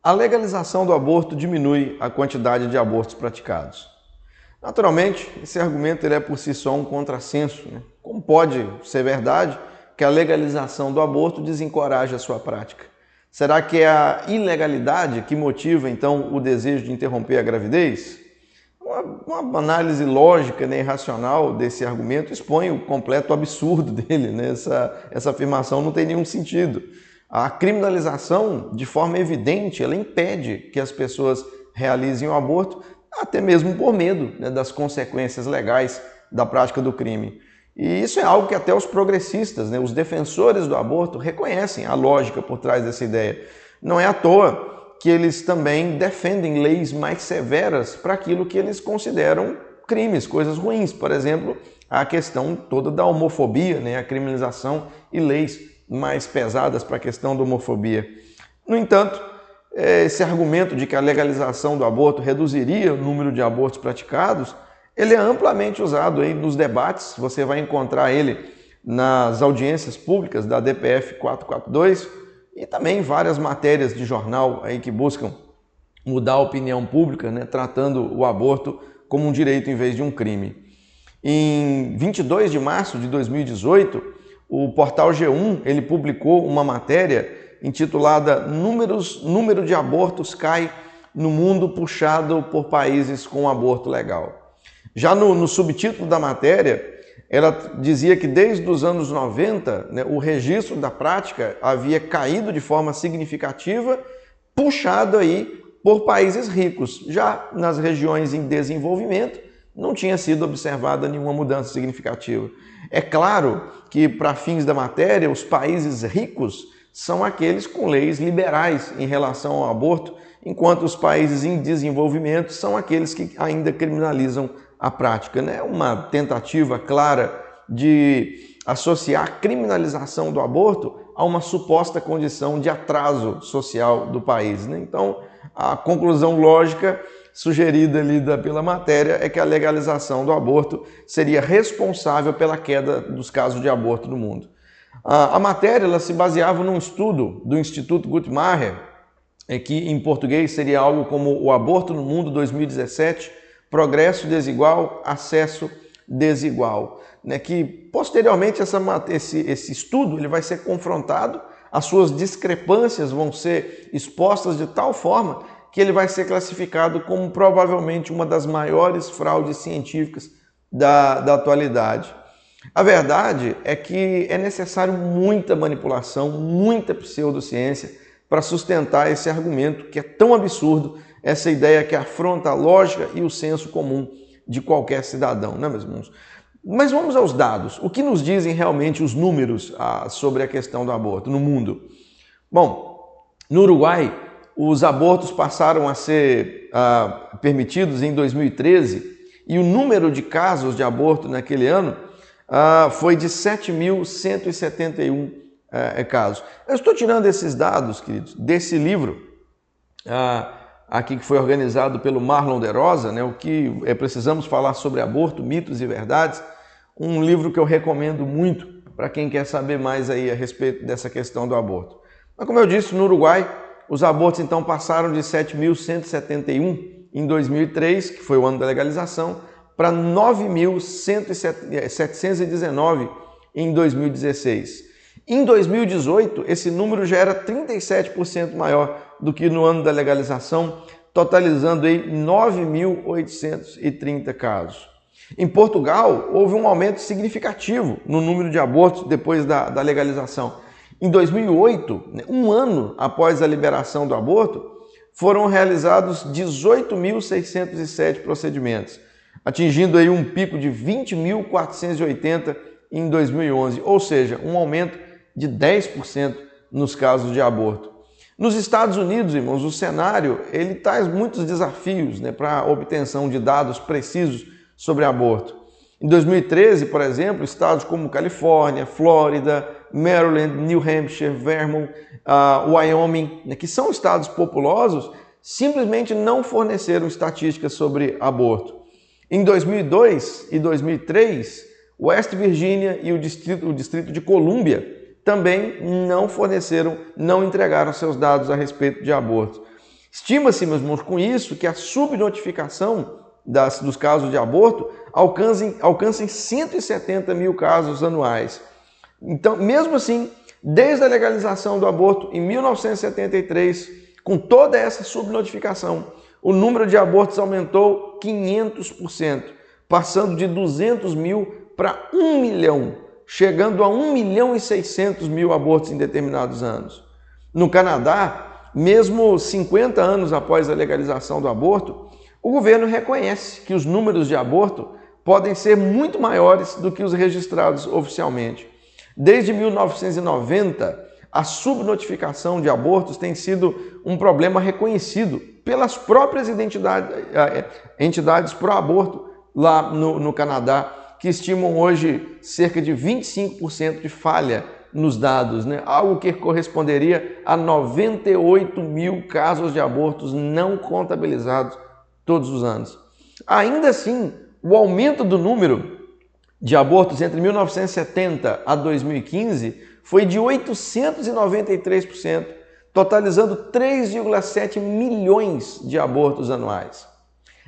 A legalização do aborto diminui a quantidade de abortos praticados. Naturalmente, esse argumento ele é por si só um contrassenso, né? Como pode ser verdade que a legalização do aborto desencoraja a sua prática? Será que é a ilegalidade que motiva, então, o desejo de interromper a gravidez? Uma análise lógica, né, e racional desse argumento expõe o completo absurdo dele, né? Essa afirmação não tem nenhum sentido. A criminalização, de forma evidente, ela impede que as pessoas realizem o aborto, até mesmo por medo, né, das consequências legais da prática do crime. E isso é algo que até os progressistas, né, os defensores do aborto, reconhecem a lógica por trás dessa ideia. Não é à toa que eles também defendem leis mais severas para aquilo que eles consideram crimes, coisas ruins. Por exemplo, a questão toda da homofobia, né, a criminalização e leis mais pesadas para a questão da homofobia. No entanto, esse argumento de que a legalização do aborto reduziria o número de abortos praticados, ele é amplamente usado aí nos debates, você vai encontrar ele nas audiências públicas da DPF 442 e também várias matérias de jornal aí que buscam mudar a opinião pública, né, tratando o aborto como um direito em vez de um crime. Em 22 de março de 2018, o portal G1 ele publicou uma matéria intitulada Número de abortos cai no mundo puxado por países com aborto legal. Já no subtítulo da matéria, ela dizia que desde os anos 90, né, o registro da prática havia caído de forma significativa, puxado aí por países ricos. Já nas regiões em desenvolvimento, não tinha sido observada nenhuma mudança significativa. É claro que, para fins da matéria, os países ricos são aqueles com leis liberais em relação ao aborto, enquanto os países em desenvolvimento são aqueles que ainda criminalizam a prática. É uma tentativa clara de associar a criminalização do aborto a uma suposta condição de atraso social do país. Então, a conclusão lógica sugerida ali pela matéria é que a legalização do aborto seria responsável pela queda dos casos de aborto no mundo. A matéria ela se baseava num estudo do Instituto Guttmacher, que em português seria algo como o aborto no mundo 2017, progresso desigual, acesso desigual, né? Que posteriormente esse estudo ele vai ser confrontado, as suas discrepâncias vão ser expostas de tal forma que ele vai ser classificado como provavelmente uma das maiores fraudes científicas da atualidade. A verdade é que é necessário muita manipulação, muita pseudociência para sustentar esse argumento que é tão absurdo, essa ideia que afronta a lógica e o senso comum de qualquer cidadão, né, meus irmãos? Mas vamos aos dados. O que nos dizem realmente os números sobre a questão do aborto no mundo? Bom, no Uruguai, os abortos passaram a ser permitidos em 2013 e o número de casos de aborto naquele ano foi de 7.171 casos. Eu estou tirando esses dados, queridos, desse livro aqui que foi organizado pelo Marlon de Rosa, né, o que precisamos falar sobre aborto, mitos e verdades, um livro que eu recomendo muito para quem quer saber mais aí a respeito dessa questão do aborto. Mas como eu disse, no Uruguai, os abortos então passaram de 7.171 em 2003, que foi o ano da legalização, para 9.719 em 2016. Em 2018, esse número já era 37% maior do que no ano da legalização, totalizando aí 9.830 casos. Em Portugal, houve um aumento significativo no número de abortos depois da legalização. Em 2008, um ano após a liberação do aborto, foram realizados 18.607 procedimentos, atingindo aí um pico de 20.480 em 2011, ou seja, um aumento de 10% nos casos de aborto. Nos Estados Unidos, irmãos, o cenário ele traz muitos desafios, né, para a obtenção de dados precisos sobre aborto. Em 2013, por exemplo, estados como Califórnia, Flórida, Maryland, New Hampshire, Vermont, Wyoming, né, que são estados populosos, simplesmente não forneceram estatísticas sobre aborto. Em 2002 e 2003, West Virginia e o Distrito de Colômbia também não entregaram seus dados a respeito de aborto. Estima-se, meus irmãos, com isso, que a subnotificação dos casos de aborto alcancem 170 mil casos anuais. Então, mesmo assim, desde a legalização do aborto em 1973, com toda essa subnotificação, o número de abortos aumentou 500%, passando de 200 mil para 1 milhão, chegando a 1.600.000 abortos em determinados anos. No Canadá, mesmo 50 anos após a legalização do aborto, o governo reconhece que os números de aborto podem ser muito maiores do que os registrados oficialmente. Desde 1990, a subnotificação de abortos tem sido um problema reconhecido pelas próprias entidades pró-aborto lá no Canadá, que estimam hoje cerca de 25% de falha nos dados, né? Algo que corresponderia a 98 mil casos de abortos não contabilizados todos os anos. Ainda assim, o aumento do número de abortos entre 1970 a 2015 foi de 893%, totalizando 3,7 milhões de abortos anuais.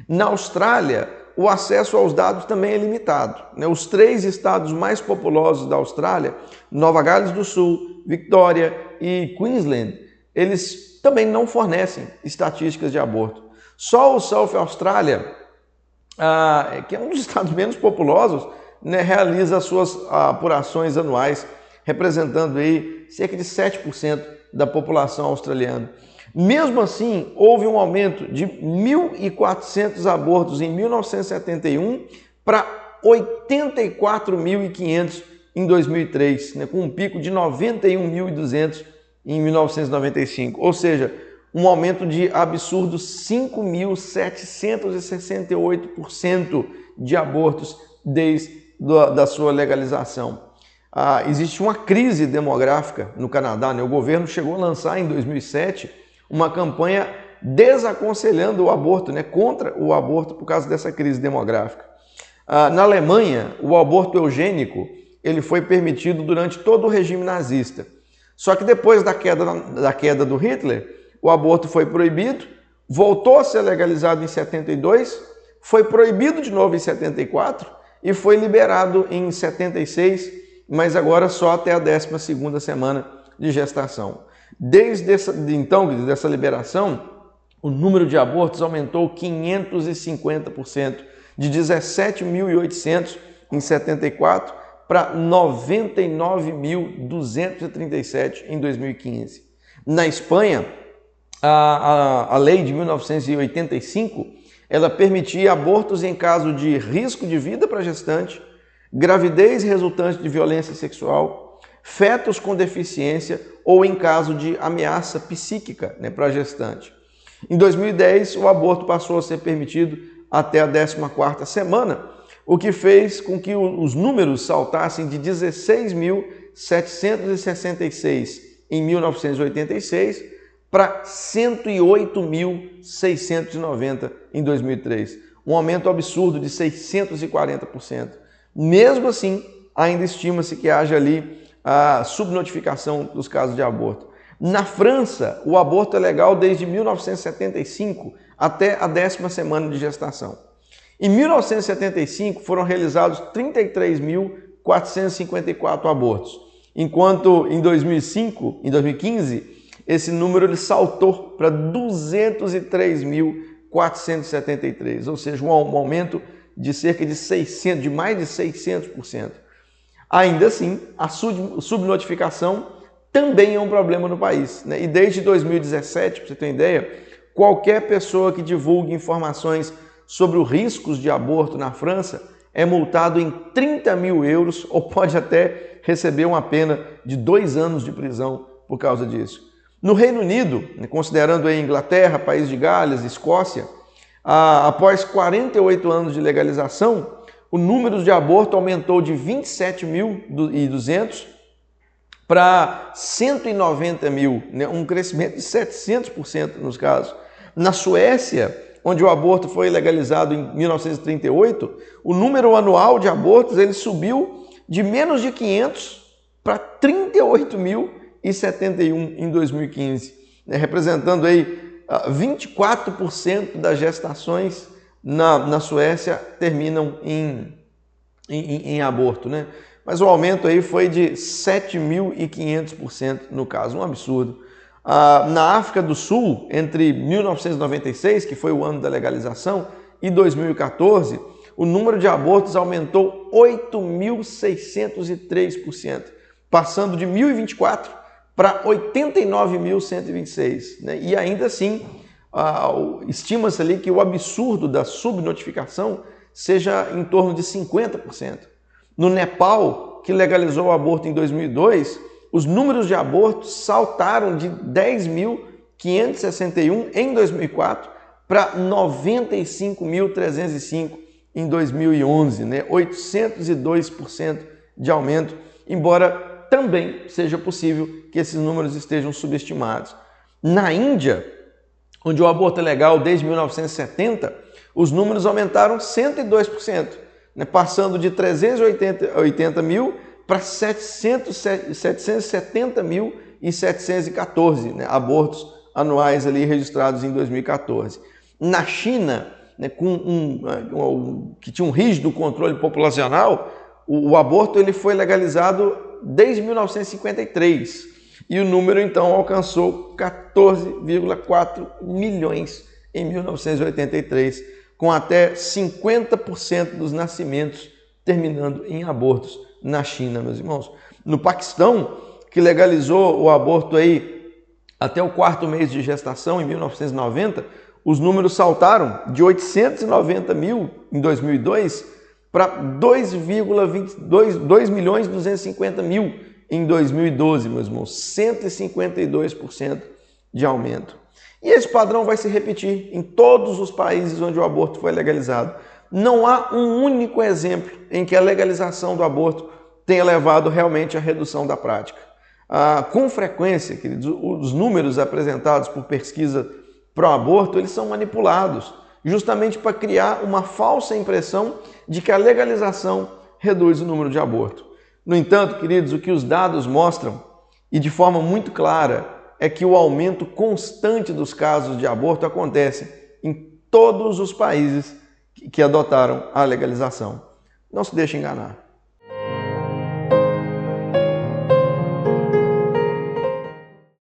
Na Austrália, o acesso aos dados também é limitado. Os 3 estados mais populosos da Austrália, Nova Gales do Sul, Victoria e Queensland, eles também não fornecem estatísticas de aborto. Só o South Australia, que é um dos estados menos populosos, realiza as suas apurações anuais, representando aí cerca de 7% da população australiana. Mesmo assim, houve um aumento de 1.400 abortos em 1971 para 84.500 em 2003, com um pico de 91.200 em 1995. Ou seja, um aumento de absurdos 5.768% de abortos desde a sua legalização. Existe uma crise demográfica no Canadá. O governo chegou a lançar em 2007 uma campanha desaconselhando o aborto, contra o aborto por causa dessa crise demográfica. Na Alemanha, o aborto eugênico ele foi permitido durante todo o regime nazista. Só que depois da queda do Hitler, o aborto foi proibido, voltou a ser legalizado em 72, foi proibido de novo em 74 e foi liberado em 76, mas agora só até a 12ª semana de gestação. Desde essa liberação, o número de abortos aumentou 550%, de 17.800 em 74 para 99.237 em 2015. Na Espanha, a lei de 1985, ela permitia abortos em caso de risco de vida para a gestante, gravidez resultante de violência sexual, fetos com deficiência ou em caso de ameaça psíquica para a gestante. Em 2010, o aborto passou a ser permitido até a 14ª semana, o que fez com que os números saltassem de 16.766 em 1986 para 108.690 em 2003, um aumento absurdo de 640%. Mesmo assim, ainda estima-se que haja ali a subnotificação dos casos de aborto. Na França, o aborto é legal desde 1975 até a 10ª semana de gestação. Em 1975 foram realizados 33.454 abortos, enquanto em 2015 esse número ele saltou para 203.473, ou seja, um aumento de cerca de mais de 600%. Ainda assim, a subnotificação também é um problema no país, E desde 2017, para você ter ideia, qualquer pessoa que divulgue informações sobre os riscos de aborto na França é multado em 30.000 euros ou pode até receber uma pena de 2 anos de prisão por causa disso. No Reino Unido, considerando a Inglaterra, País de Gales, Escócia, após 48 anos de legalização, o número de aborto aumentou de 27.200 para 190.000, um crescimento de 700% nos casos. Na Suécia, onde o aborto foi legalizado em 1938, o número anual de abortos ele subiu de menos de 500 para 38.071 em 2015, representando aí 24% das gestações na Suécia terminam em aborto, né? Mas o aumento aí foi de 7.500% no caso, um absurdo. Na África do Sul, entre 1996, que foi o ano da legalização, e 2014, o número de abortos aumentou 8.603%, passando de 1.024 para 89.126, né? E ainda assim, estima-se ali que o absurdo da subnotificação seja em torno de 50%. No Nepal, que legalizou o aborto em 2002, os números de abortos saltaram de 10.561 em 2004 para 95.305 em 2011, né? 802% de aumento, embora também seja possível que esses números estejam subestimados. Na Índia, onde o aborto é legal desde 1970, os números aumentaram 102%, né? Passando de 380 mil para 770.714, né? Abortos anuais ali registrados em 2014. Na China, né, que tinha um rígido controle populacional, o aborto ele foi legalizado desde 1953 e o número então alcançou 14,4 milhões em 1983, com até 50% dos nascimentos terminando em abortos na China, meus irmãos. No Paquistão, que legalizou o aborto aí até o 4º mês de gestação, em 1990, os números saltaram de 890 mil em 2002 para 2.250.000 em 2012, meus irmãos, 152% de aumento. E esse padrão vai se repetir em todos os países onde o aborto foi legalizado. Não há um único exemplo em que a legalização do aborto tenha levado realmente à redução da prática. Com frequência, queridos, os números apresentados por pesquisa pró-aborto, eles são manipulados, justamente para criar uma falsa impressão de que a legalização reduz o número de aborto. No entanto, queridos, o que os dados mostram, e de forma muito clara, é que o aumento constante dos casos de aborto acontece em todos os países que adotaram a legalização. Não se deixe enganar.